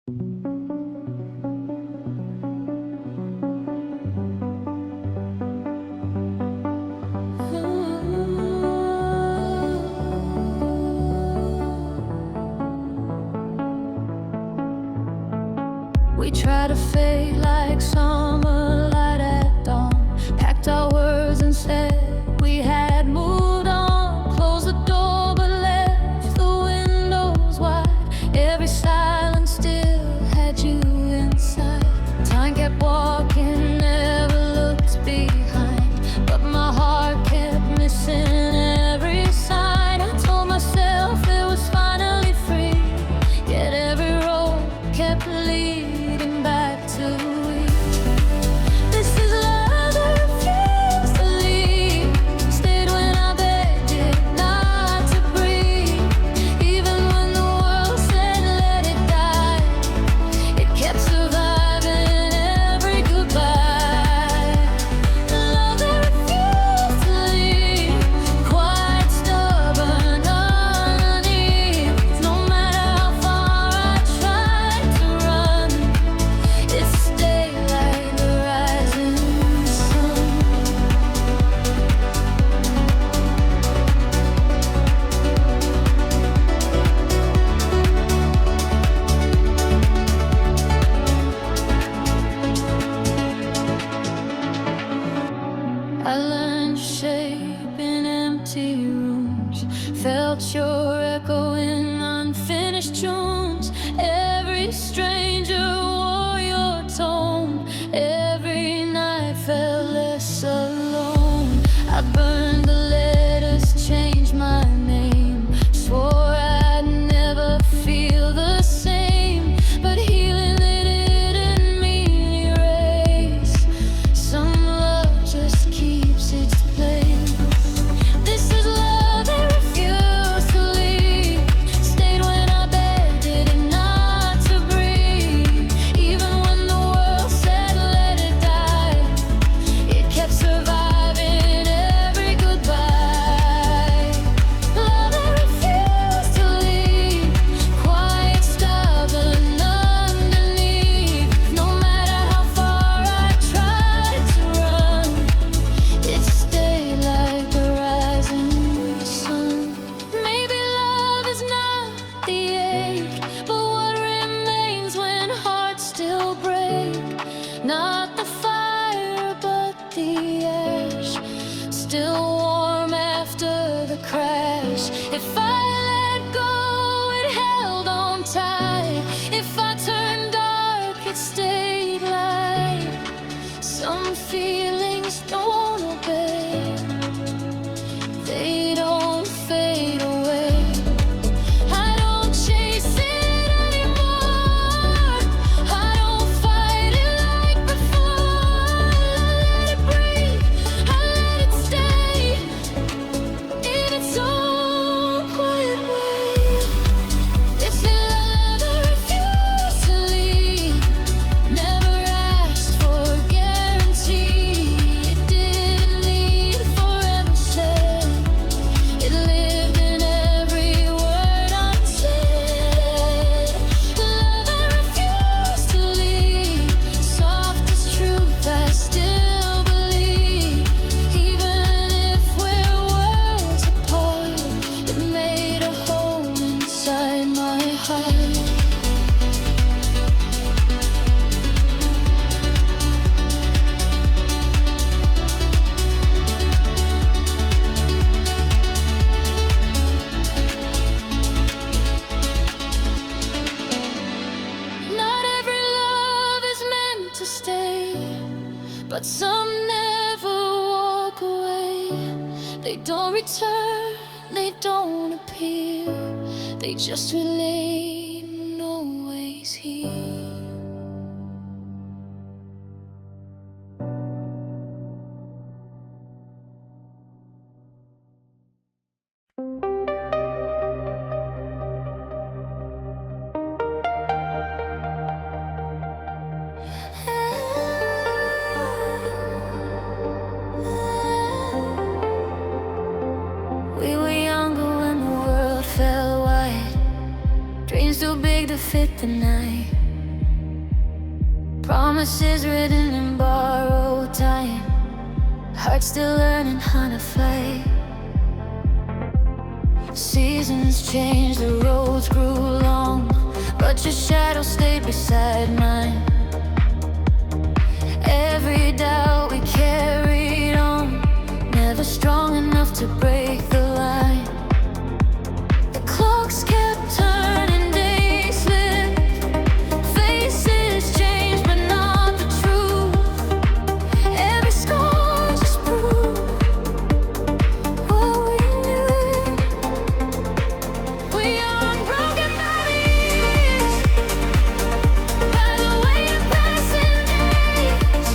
We try to fade like summer light at dawn. Packed our words and said we had moved on. Closed the door but left the windows wide. Every silence still had you inside. Time kept walking, never looked behind. But my heart kept missing every sign. I told myself it was finally free, yet every road kept leading back to we. This is love that refused to leave. Stayed when I begged it not to breathe. Even when the world said let it die, it kept surviving every goodbye. Love that refused to leave, quiet, stubborn, underneath. No matter how far I tried to run, it stayed like the rising sun. I learned shape in empty rooms, felt your echo in unfinished tunes. Every stranger wore your tone, every night felt less alone. I burned the letters, changed my name, swore I'd never feel the same. But healing they didn't mean erase. Some love just keeps its place. This is love that refused to leave. Stayed when I begged it not to breathe. Even when the world said let it die, it kept surviving every goodbye. Love that refused to leave, quiet, stubborn, underneath. No matter how far I tried to run, it stayed like the rising sun. Maybe love is not the age, but what remains when hearts still break? Not the fire, but the ash, still warm after the crash. If I let go, it held on tight. If I turned dark, it stayed light. Some feelings don't obey, they don't fade away. I don't chase it anymore, I don't fight it like before. I let it breathe, I let it stay in its own quiet way. It's the love that refused to leave, never asked for a guarantee. It didn't need forever said, it lived in every word unsaid. Love that refused to leave, soft as truth I still believe. Even if we're worlds apart, it made a hole inside my heart. Not every love is meant to stay, but some never walk away. They don't return, they don't appear, they just remain always here. We were younger when the world felt wide. Dreams Promises written in borrowed time, heart still learning how to fly. Seasons changed, the roads grew long, but your shadow stayed beside mine. Every doubt we carried on, never strong enough to break the line. The clocks kept turning, days slipped, faces changed, but not the truth. Every scar just proved what we knew. We are unbroken bodies, by the weight of passing days,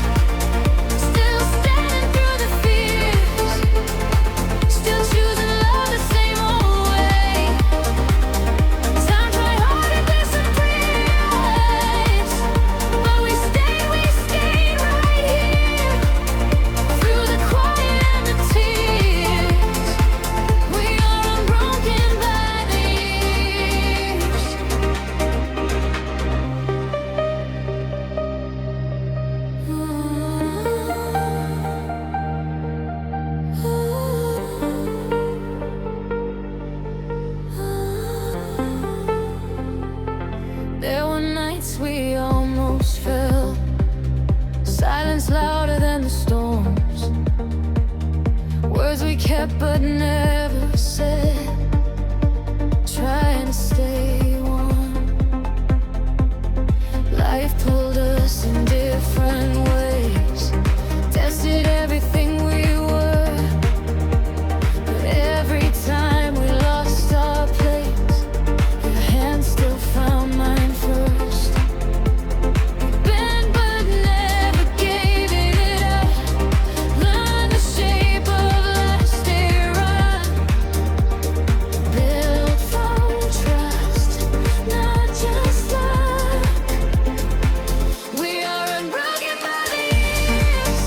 still standing through the fears, still choosing love the same old way. Time tried hard to disappear, but we stayed right here, through the quiet and the tears. We are unbroken by the years. There were nights we almost fell, silence louder than the storms, words we kept but never said, trying to stay warm. Life pulled us in different ways, tested everything we were, but every time we lost our place, your hand still found mine first. Bent but never gave it up, learned the shape of last run, built from trust, not just luck. We are unbroken by the years,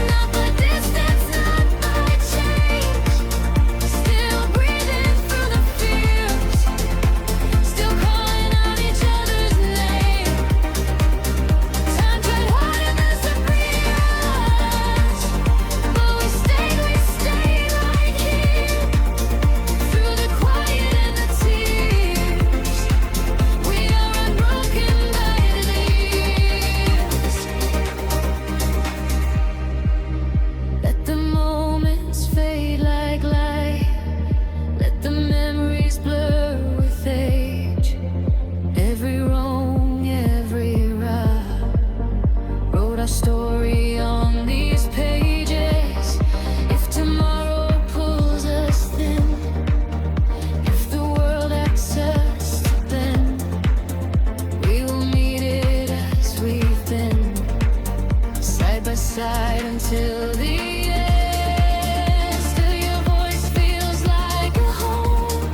not by distance, not by change, still breathing through the fears, still calling out each other's name. Time tried hard to disappear us, but we stayed right here, through the quiet and the tears. We are unbroken by the years. Let the moments fade like light, let the memories blur with age. Every wrong, every right, wrote our story on these pages. If tomorrow pulls us thin, if the world accepts to bend, we will meet it as we've been, side by side until the end. Still your voice feels like a home,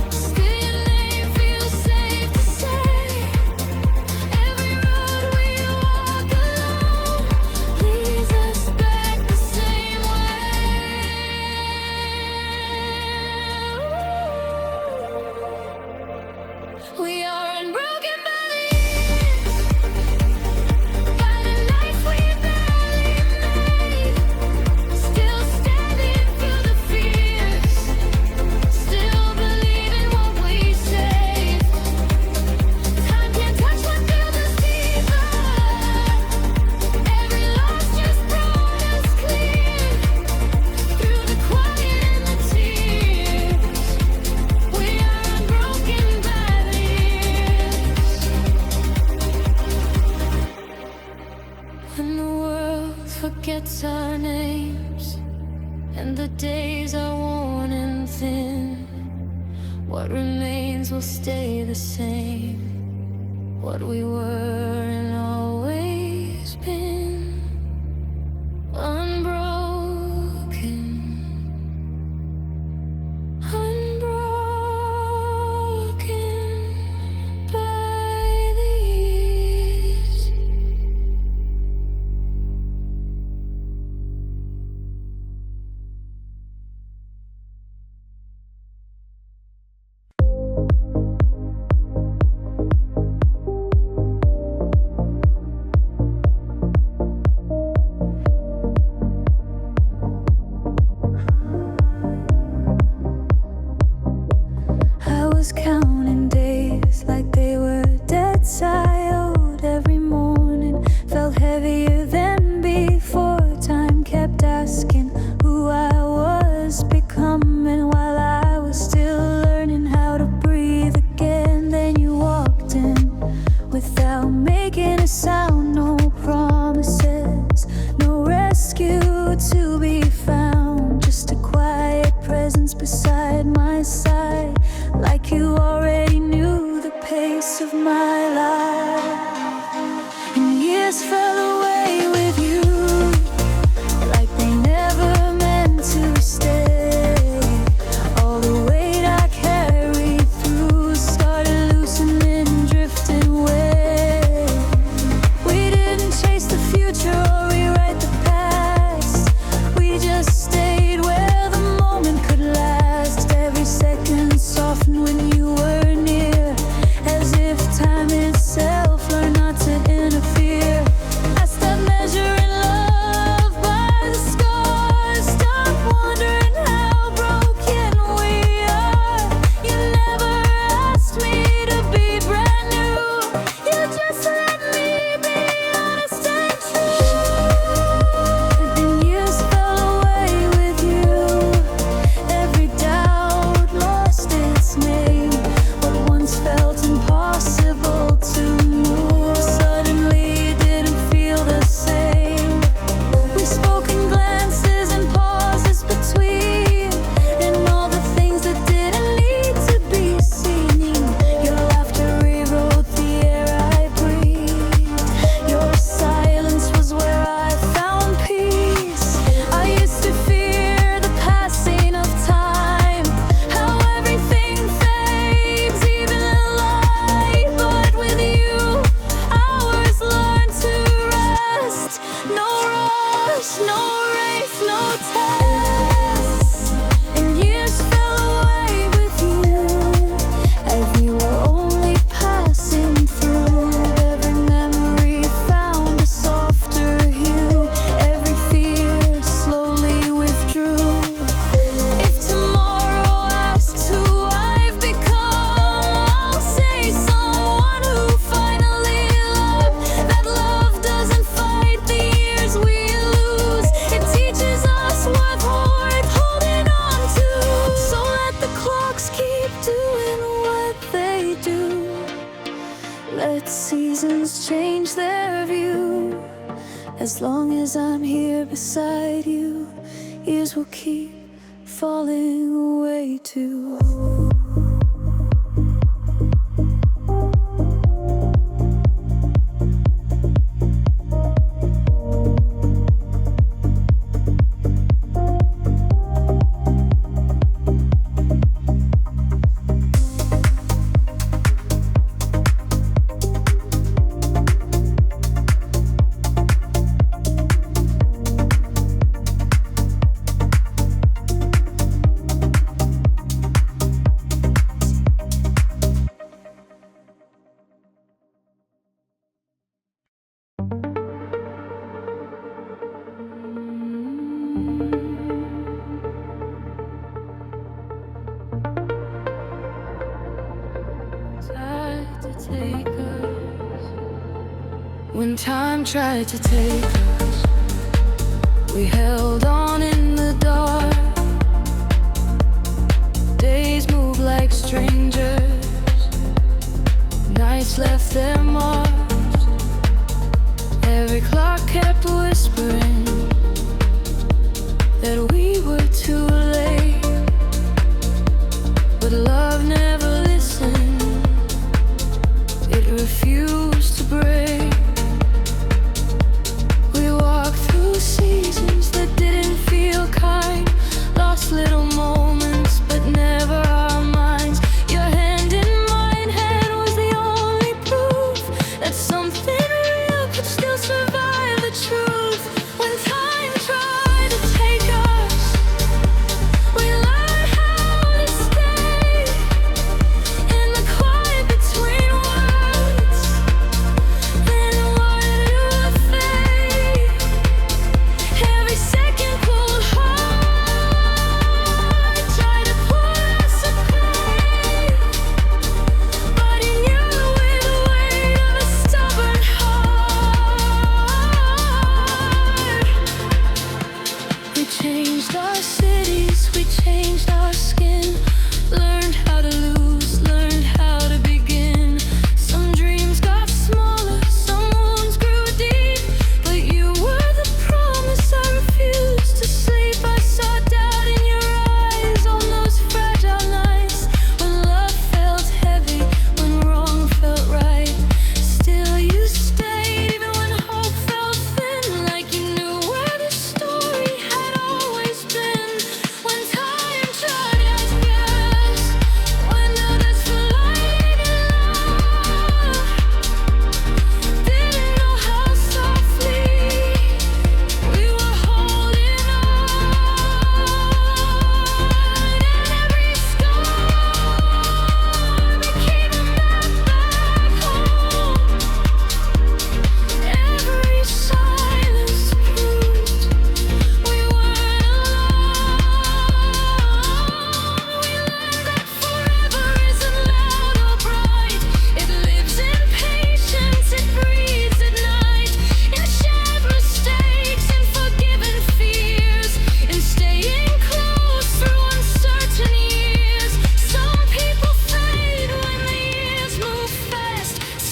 still your name feels safe to say. Every road we walk alone leads us back the same way. We are unbroken by the years, by the nights we barely made, still standing through the fears, still believing what we say. Time can't touch what feels us deeper, every loss just brought us clear, through the quiet and the tears. We are unbroken by the years. When the world forgets our names and the days are worn and thin, what remains will stay the same, what we were and always been, unbroken, unbroken by the years. my life, and years fell away with you, like they never meant to stay. All the weight I carried through started loosening, drifting away. We didn't chase the future or rewrite the past. We just stayed where the moment could last. Every second softened when you were near, as if time itself learned not to interfere. I stopped measuring love by the scars, stopped wondering how broken we are. You never asked me to be brand new, you just let me be honest and true. And then years fell away with you, every doubt lost its name. What once felt impossible to move suddenly didn't feel the same. We spoke in glances and pauses between, and all the things that didn't need to be seen. Your laughter rewrote the air I breathed. Your silence was where I found peace. I used to fear the passing of time, how everything fades, even the light. But with you, hours learn to rest. No rush, no race, no test. And years fell away with you, as you were only passing through. Every memory found a softer hue, every fear slowly withdrew. If tomorrow asks who I've become, I'll say someone who finally loved. That love doesn't fight the years we lose, it teaches us what's worth holding on to. So let the clocks keep doing what they do, let seasons change their view. As long as I'm here beside you, years will keep falling away too. Tried to take us, when time tried to take us, we held on in the dark. Days moved like strangers, nights left their marks. Every clock kept whispering that we were too late, but love never listened, it refused to break. We walked through seasons that didn't feel kind, lost little moments but never our minds. Your hand in mine hand was the only proof that something real could still survive the truth. When time tried to take us, we learned how to stay in the quiet between words.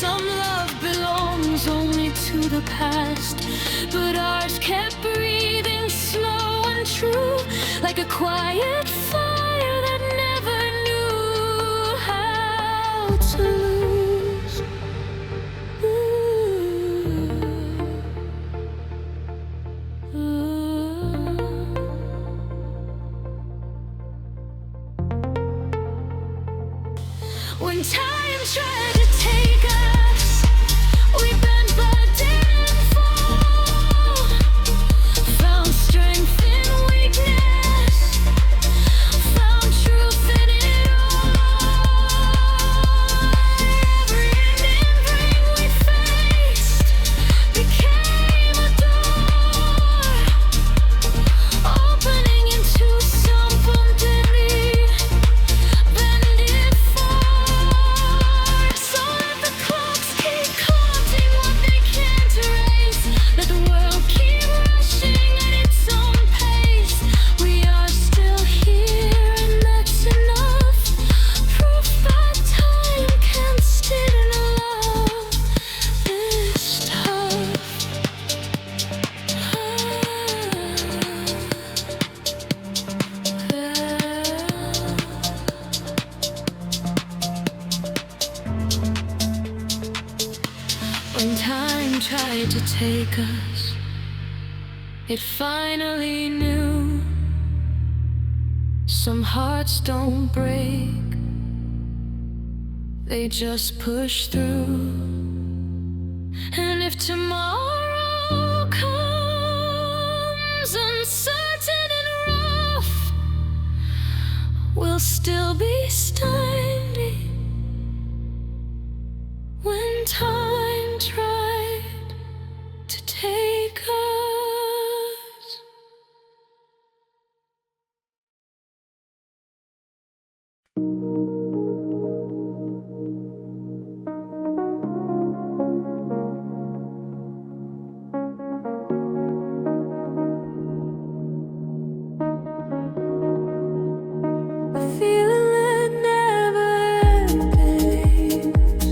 Some love belongs only to the past, but ours kept breathing slow and true, like a quiet fire that never knew how to lose. When time tried to take us, we bent but didn't fall. Found strength in weakness, found truth in it all. Every ending ring we faced became a door, opening into something deadly, bending forward. So let the clocks keep counting what they can't erase. Let the world keep rushing at its own pace. We are still here, and that's enough. Proof that time can still love this tough. When time tried to take us, it finally knew some hearts don't break, they just push through. And if tomorrow comes uncertain and rough, we'll still be standing. When time tried to take us. A feeling that never ends.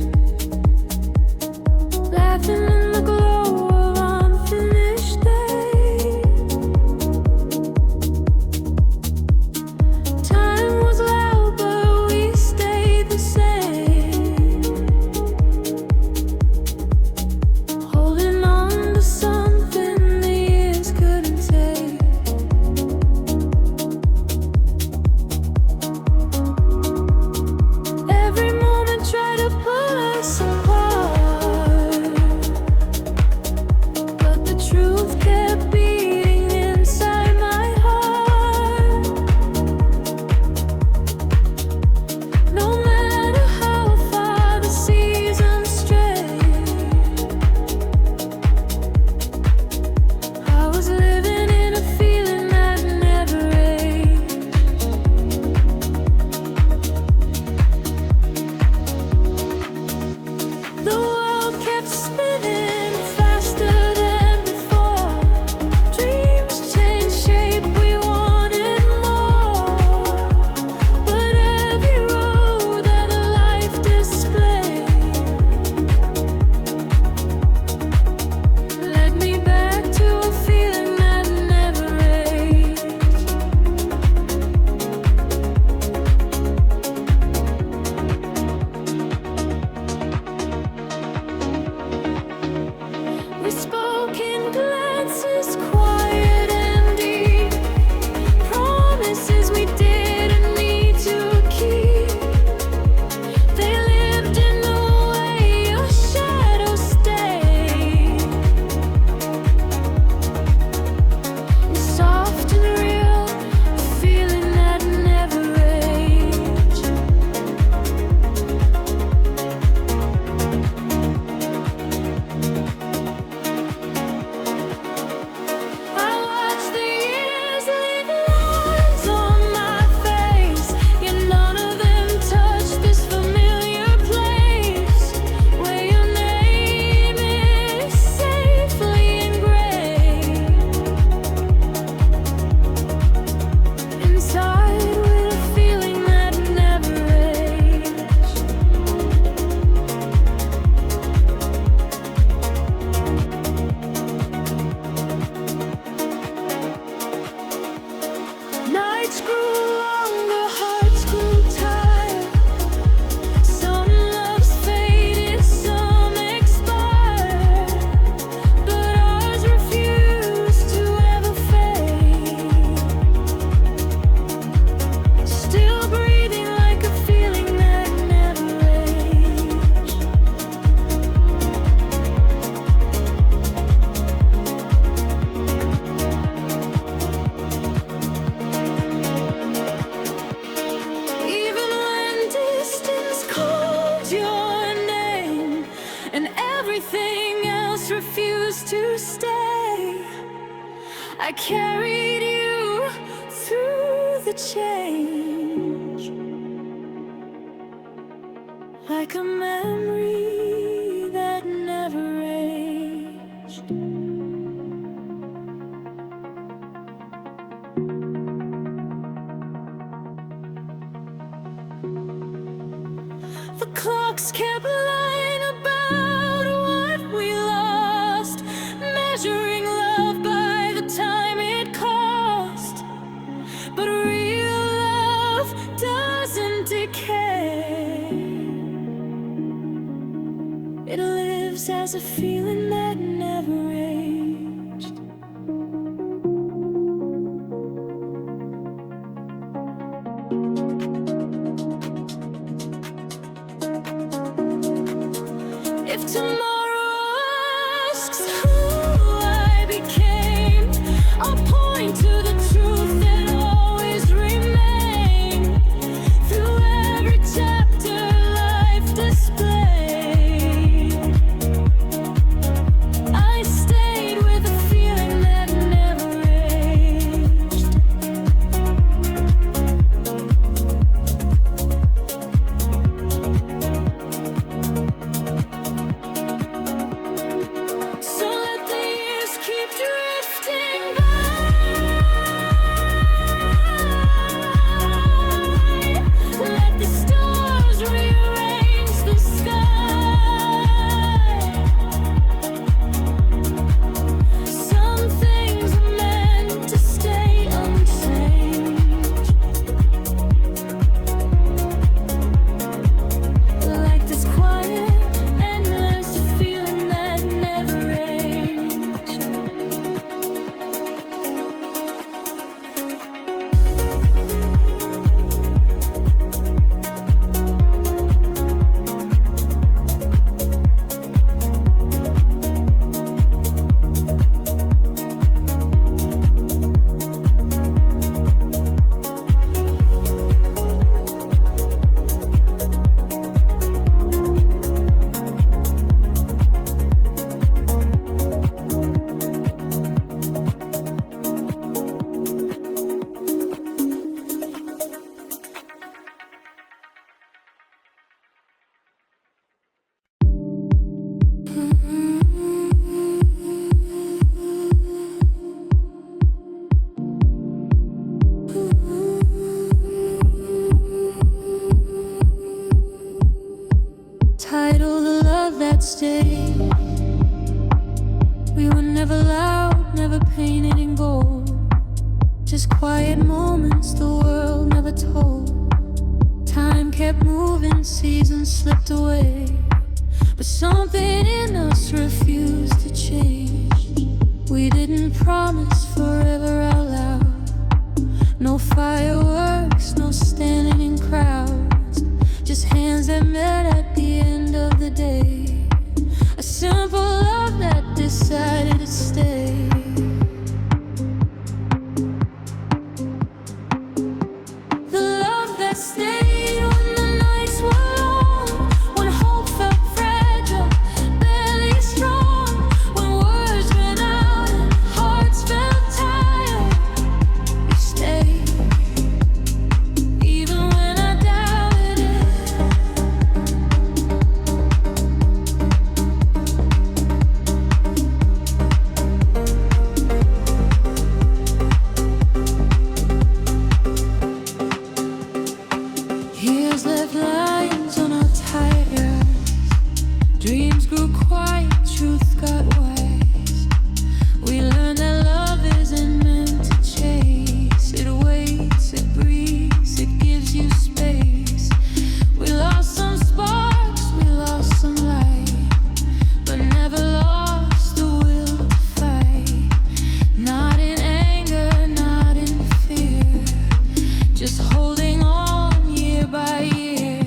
and everything else refused to stay. I carried you through the change, like a memory that never aged. The clocks kept lying about what we lost, measuring love by the time it cost. But real love doesn't decay. It lives as a feeling that never aged. If tomorrow asks who I became, I'll point to the truth that always remained. Through every chapter life displayed, I stayed with a feeling that never aged. So let the years keep drifting by. Let the stars rearrange the sky. Some things are meant to stay unchanged, like this quiet, endless feeling that never aged. Title the love that stayed. We were never loud, never painted in gold. Just quiet moments the world never told. Time kept moving, seasons slipped away, but something in us refused to change. We didn't promise forever out loud. No fireworks, no standing in crowds, just hands that met at the end of the day. A simple love that decided to stay. The love that stayed when the nights were long, when hope felt fragile, barely strong, when words ran out and hearts felt tired. You stayed, even when I doubted it. Years left lines on our tires. Dreams grew quiet, truth got wise. We learned that love isn't meant to chase. It waits, it breathes, it gives you space. We lost some sparks, we lost some light, but never lost the will to fight. Not in anger, not in fear, just holding on year by year.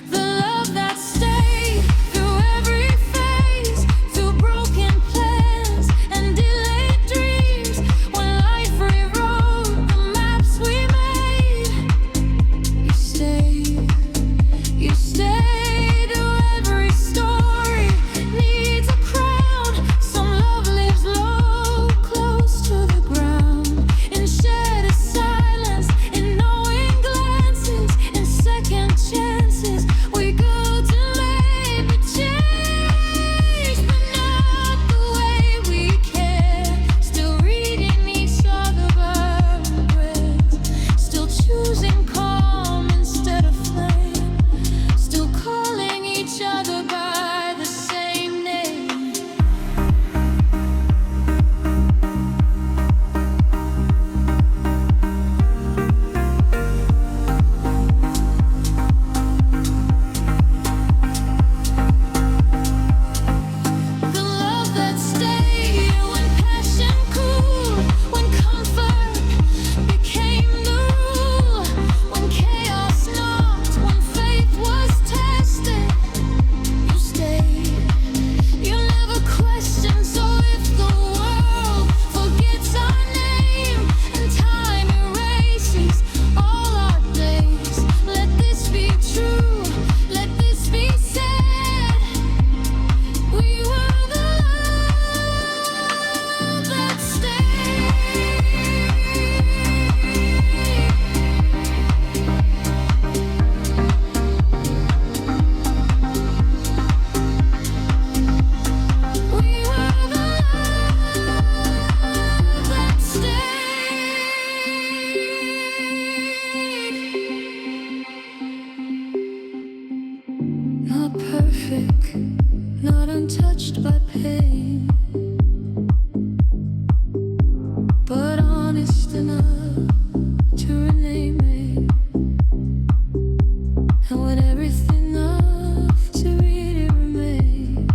The love that stayed through every phase, through broken perfect, not untouched by pain, but honest enough to remain me. And when everything enough to really remain,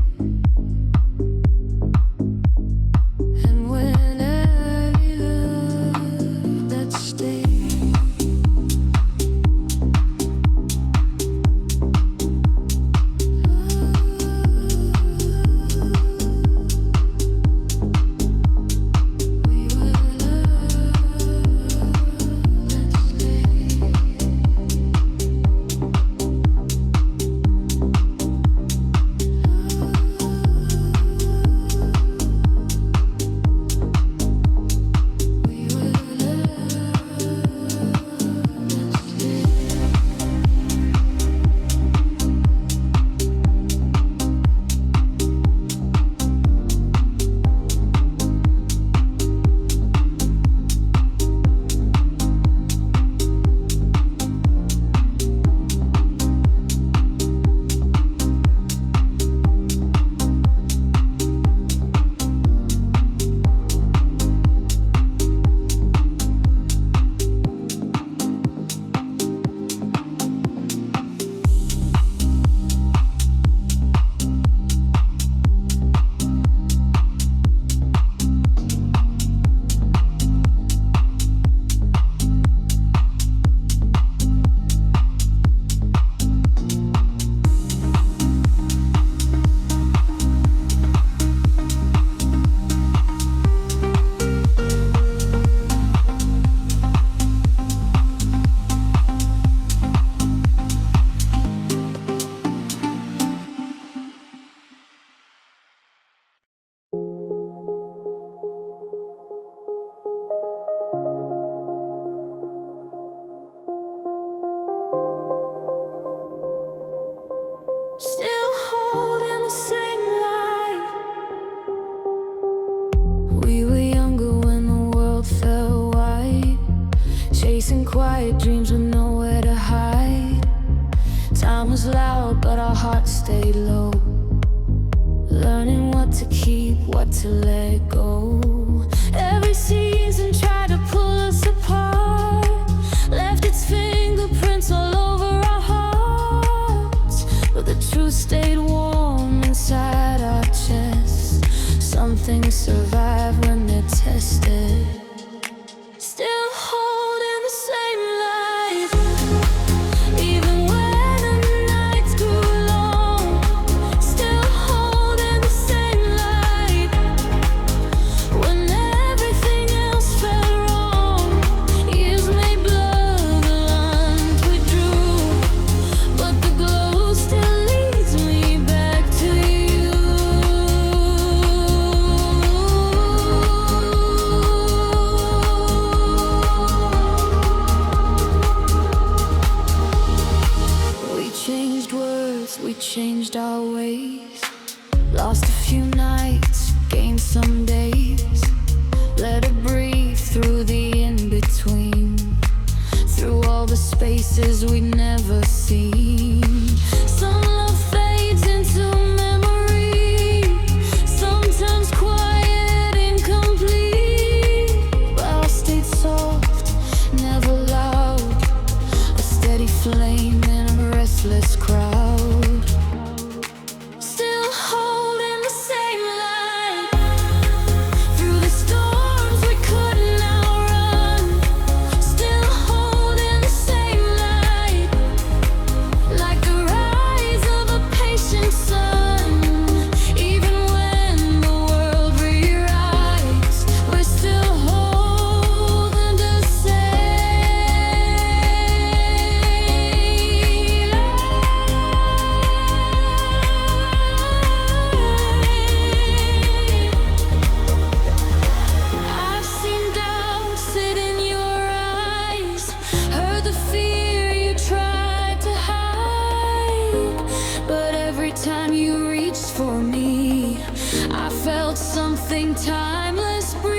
and when every love that stays. Still holding the same light. We were younger when the world felt wide, chasing quiet dreams with nowhere to hide. Time was loud, but our hearts stayed low, learning what to keep, what to let go. Every season tried to pull us apart, left its fingerprints all over our hearts, but the truth stayed warm inside our chests. Some things survive when they're tested. Still holding the same light, even when the nights grew long. Still holding the same light, when everything else felt wrong. Years may blur the lines we drew, but the glow still leads me back to you. We changed words, we changed our ways, lost a few nights, gained some days. Let it breathe through the in-between, through all the spaces we'd never seen. Some love fades into memory, sometimes quiet, incomplete. But I stayed soft, never loud, a steady flame in a restless crowd. Still holding the same light, through the storms we couldn't outrun. Still holding the same light, like the rise of a patient sun. Even when the world rewrites, we're still holding the same light. I've seen doubt sit in your eyes, heard the fear you tried to hide, but every time you reached for me, I felt something timeless breathe.